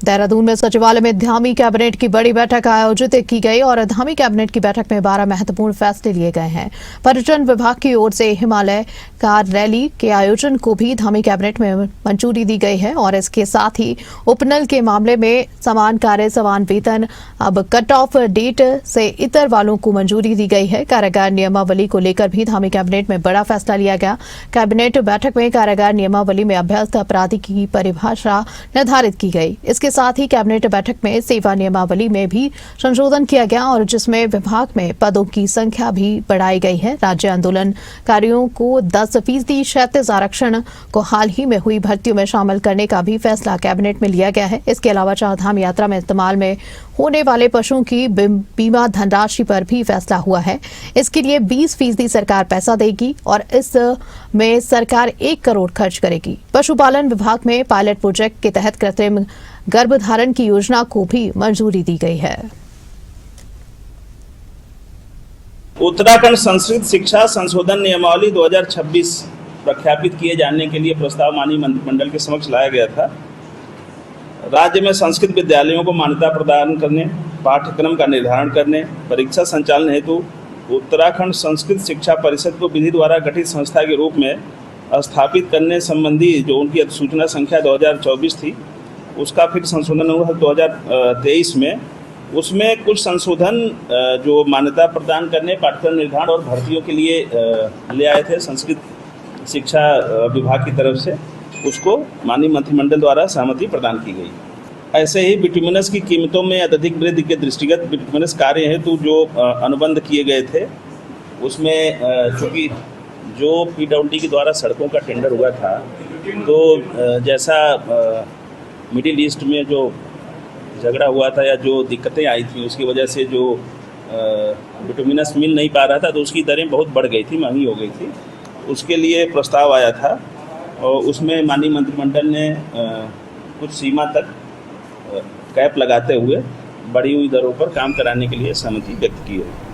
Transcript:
देहरादून में सचिवालय में धामी कैबिनेट की बड़ी बैठक आयोजित की गई और धामी कैबिनेट की बैठक में 12 महत्वपूर्ण फैसले लिए गए हैं। पर्यटन विभाग की ओर से हिमालय कार रैली के आयोजन को भी धामी कैबिनेट में मंजूरी दी गई है और इसके साथ ही उपनल के मामले में समान कार्य समान वेतन अब कट ऑफ डेट से इतर वालों को मंजूरी दी गई है। कारागार नियमावली को लेकर भी धामी कैबिनेट में बड़ा फैसला लिया गया। कैबिनेट बैठक में कारागार नियमावली में अभ्यस्त अपराधी की परिभाषा निर्धारित की गई। इसके साथ ही कैबिनेट बैठक में सेवा नियमावली में भी संशोधन किया गया और जिसमें विभाग में पदों की संख्या भी बढ़ाई गई है। राज्य आंदोलनकारियों को 10% क्षैतिज आरक्षण को हाल ही में हुई भर्तियों में शामिल करने का भी फैसला कैबिनेट में लिया गया है। इसके अलावा चारधाम यात्रा में इस्तेमाल में होने वाले पशुओं की बीमा धनराशि पर भी फैसला हुआ है। इसके लिए 20% सरकार पैसा देगी और इसमें सरकार 1 करोड़ खर्च करेगी। पशुपालन विभाग में पायलट प्रोजेक्ट के तहत कृत्रिम गर्भधारण की योजना को भी मंजूरी दी गई है। उत्तराखंड संस्कृत शिक्षा संशोधन नियमावली 2026 प्रख्यापित किए जाने के लिए प्रस्ताव माननीय मंत्रिमंडल के समक्ष लाया गया था। राज्य में संस्कृत विद्यालयों को मान्यता प्रदान करने, पाठ्यक्रम का निर्धारण करने, परीक्षा संचालन हेतु उत्तराखंड संस्कृत शिक्षा परिषद को विधि द्वारा गठित संस्था के रूप में स्थापित करने संबंधी जो उनकी अधिसूचना संख्या 2024 थी, उसका फिर संशोधन हुआ 2023 में। उसमें कुछ संशोधन जो मान्यता प्रदान करने, पाठ्यक्रम निर्धारण और भर्तियों के लिए ले आए थे संस्कृत शिक्षा विभाग की तरफ से, उसको माननीय मंत्रिमंडल द्वारा सहमति प्रदान की गई। ऐसे ही बिटुमिनस की कीमतों में अत्यधिक वृद्धि के दृष्टिगत बिटुमिनस कार्य हेतु जो अनुबंध किए गए थे, उसमें चूँकि जो PWD के द्वारा सड़कों का टेंडर हुआ था, तो जैसा मिडिल ईस्ट में जो झगड़ा हुआ था या जो दिक्कतें आई थी, उसकी वजह से जो बिटुमिनस मिल नहीं पा रहा था, तो उसकी दरें बहुत बढ़ गई थी, महंगी हो गई थी। उसके लिए प्रस्ताव आया था और उसमें माननीय मंत्रिमंडल ने कुछ सीमा तक कैप लगाते हुए बढ़ी हुई दरों पर काम कराने के लिए सहमति व्यक्त की है।